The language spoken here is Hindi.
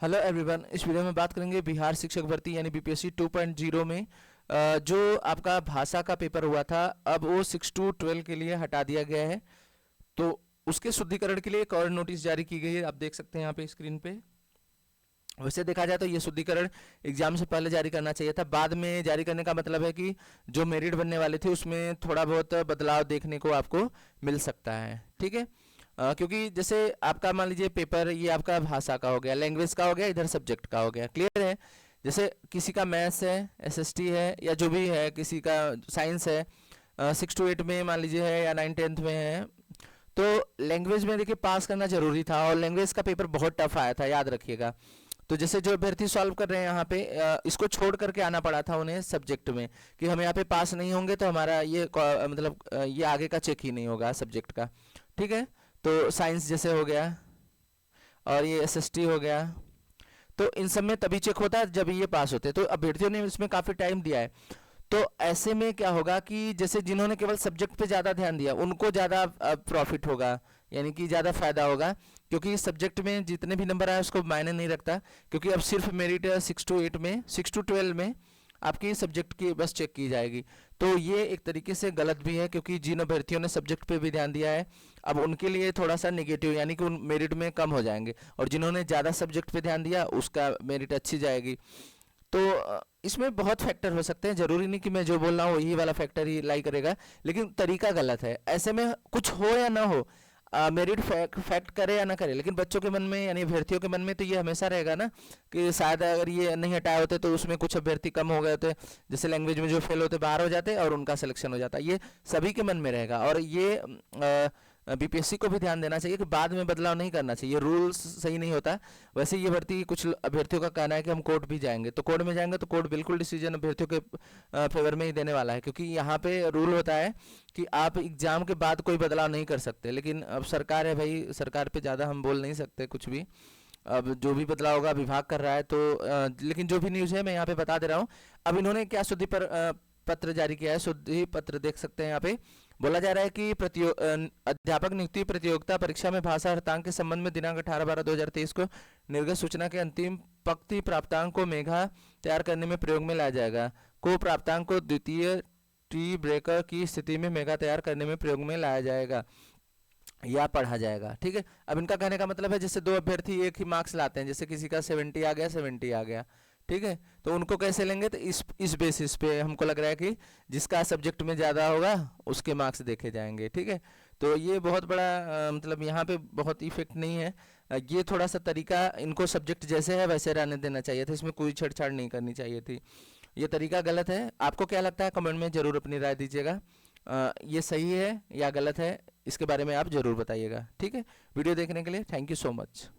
हेलो एवरीवन, इस वीडियो में बात करेंगे बिहार शिक्षक भर्ती यानी बीपीएससी 2.0 में जो आपका भाषा का पेपर हुआ था, अब वो 6 to 12 के लिए हटा दिया गया है। तो उसके शुद्धिकरण के लिए एक और नोटिस जारी की गई है, आप देख सकते हैं यहाँ पे स्क्रीन पे। वैसे देखा जाए तो ये शुद्धिकरण एग्जाम से पहले जारी करना चाहिए था, बाद में जारी करने का मतलब है कि जो मेरिट बनने वाले थे उसमें थोड़ा बहुत बदलाव देखने को आपको मिल सकता है। ठीक है, क्योंकि जैसे आपका मान लीजिए पेपर ये आपका भाषा का हो गया, लैंग्वेज का हो गया, इधर सब्जेक्ट का हो गया, क्लियर है। जैसे किसी का मैथ्स है, एसएसटी है, या जो भी है, किसी का साइंस है, 6 to 8 में मान लीजिए है, या 9-10th में है, तो लैंग्वेज में देखिए पास करना जरूरी था, और लैंग्वेज का पेपर बहुत टफ आया था, याद रखिएगा। तो जैसे जो अभ्यर्थी सॉल्व कर रहे हैं यहाँ पे, इसको छोड़ करके आना पड़ा था उन्हें सब्जेक्ट में, कि हम यहाँ पे पास नहीं होंगे तो हमारा ये मतलब ये आगे का चेक ही नहीं होगा सब्जेक्ट का। ठीक है, तो साइंस जैसे हो गया, और ये एसएसटी हो गया, तो इन सब में तभी चेक होता है जब ये पास होते हैं। तो अभ्यर्थियों ने इसमें काफ़ी टाइम दिया है, तो ऐसे में क्या होगा कि जैसे जिन्होंने केवल सब्जेक्ट पे ज़्यादा ध्यान दिया उनको ज़्यादा प्रॉफिट होगा, यानी कि ज़्यादा फायदा होगा, क्योंकि सब्जेक्ट में जितने भी नंबर आए उसको मायने नहीं रखता, क्योंकि अब सिर्फ मेरिट 6 to 8 में, 6 to 12 में आपकी सब्जेक्ट की बस चेक की जाएगी। तो ये एक तरीके से गलत भी है, क्योंकि जिन अभ्यर्थियों ने सब्जेक्ट पे भी ध्यान दिया है अब उनके लिए थोड़ा सा नेगेटिव, यानी कि उन मेरिट में कम हो जाएंगे, और जिन्होंने ज़्यादा सब्जेक्ट पे ध्यान दिया उसका मेरिट अच्छी जाएगी। तो इसमें बहुत फैक्टर हो सकते हैं, जरूरी नहीं कि मैं जो बोल रहा हूँ यही वाला फैक्टर ही लाई करेगा, लेकिन तरीका गलत है। ऐसे में कुछ हो या ना हो, मेरिट फैक्ट करे या ना करे, लेकिन बच्चों के मन में यानी अभ्यर्थियों के मन में तो ये हमेशा रहेगा ना कि शायद अगर ये नहीं हटाए होते तो उसमें कुछ अभ्यर्थी कम हो गए होते, जैसे लैंग्वेज में जो फेल होते बाहर हो जाते और उनका सिलेक्शन हो जाता। ये सभी के मन में रहेगा, और ये बीपीएससी को भी ध्यान देना चाहिए कि बाद में बदलाव नहीं करना चाहिए, रूल्स सही नहीं होता। वैसे ये भर्ती कुछ अभ्यर्थियों का कहना है कि हम कोर्ट भी जाएंगे, तो कोर्ट में जाएंगे तो कोर्ट बिल्कुल डिसीजन अभ्यर्थियों के फेवर में ही देने वाला है, क्योंकि यहाँ पे रूल होता है कि आप एग्जाम के बाद कोई बदलाव नहीं कर सकते। लेकिन अब सरकार है भाई, सरकार पे ज़्यादा हम बोल नहीं सकते कुछ भी। अब जो भी बदलाव होगा विभाग कर रहा है, तो लेकिन जो भी न्यूज़ है मैं यहाँ पे बता दे रहा हूँ। अब इन्होंने क्या शुद्धि पर पत्र जारी किया है, शुद्धि पत्र देख सकते हैं यहाँ पे। बोला जा रहा है कि अध्यापक नियुक्ति प्रतियोगिता परीक्षा में भाषा अर्धांक के संबंध में दिनांक 18/12/2023 को निर्गत सूचना के अंतिम पंक्ति प्राप्तांक को मेघा तैयार करने में प्रयोग में लाया जाएगा। को प्राप्तांक को द्वितीय टी ब्रेकर की स्थिति में मेगा तैयार करने में प्रयोग में लाया जाएगा या पढ़ा जाएगा। ठीक है, अब इनका कहने का मतलब है जैसे दो अभ्यर्थी एक ही मार्क्स लाते हैं, जैसे किसी का 70 आ गया, 70 आ गया, ठीक है, तो उनको कैसे लेंगे, तो इस बेसिस पे हमको लग रहा है कि जिसका सब्जेक्ट में ज़्यादा होगा उसके मार्क्स देखे जाएंगे। ठीक है, तो ये बहुत बड़ा मतलब यहाँ पे बहुत इफेक्ट नहीं है। ये थोड़ा सा तरीका, इनको सब्जेक्ट जैसे है वैसे रहने देना चाहिए था, इसमें कोई छेड़छाड़ नहीं करनी चाहिए थी। ये तरीका गलत है। आपको क्या लगता है कमेंट में ज़रूर अपनी राय दीजिएगा, ये सही है या गलत है, इसके बारे में आप ज़रूर बताइएगा। ठीक है, वीडियो देखने के लिए थैंक यू सो मच।